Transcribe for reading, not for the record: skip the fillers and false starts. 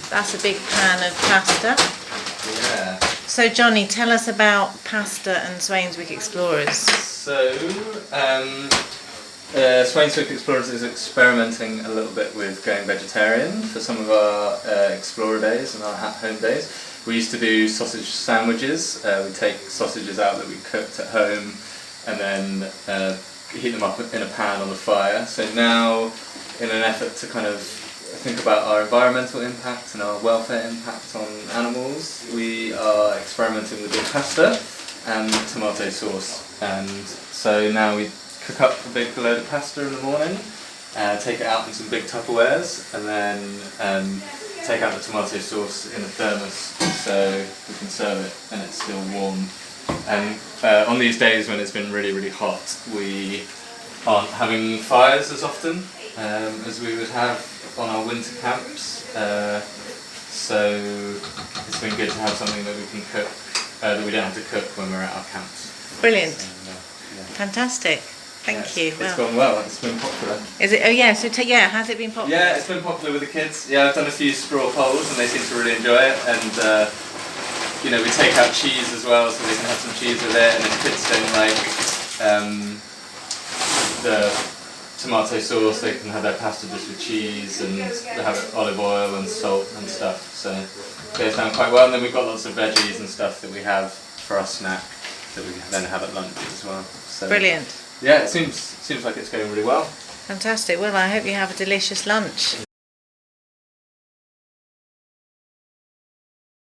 That's a big pan of pasta. Yeah. So Johnny, tell us about pasta and Swainswick Explorers. So, Swainswick Explorers is experimenting a little bit with going vegetarian for some of our Explorer days and our at-home days. We used to do sausage sandwiches. We take sausages out that we cooked at home and then heat them up in a pan on the fire. So now, in an effort to kind of think about our environmental impact and our welfare impact on animals, we are experimenting with the pasta and tomato sauce. And so now we cook up a big load of pasta in the morning, take it out in some big Tupperwares, and then take out the tomato sauce in a thermos so we can serve it and it's still warm. And on these days when it's been really, really hot, we aren't having fires as often as we would have on our winter camps. So it's been good to have something that we can cook, that we don't have to cook when we're at our camps. Brilliant. So, Fantastic. Thank you. It's gone well. It's been popular. Is it? Oh yeah. So has it been popular? Yeah, it's been popular with the kids. Yeah, I've done a few straw polls and they seem to really enjoy it. And you know, we take out cheese as well, so they can have some cheese with it. And if kids don't like the tomato sauce, they can have their pasta just with cheese, and they have olive oil and salt and stuff. So it goes down quite well. And then we've got lots of veggies and stuff that we have for our snack that we then have at lunch as well. So, brilliant. Yeah, it seems like it's going really well. Fantastic. Well, I hope you have a delicious lunch.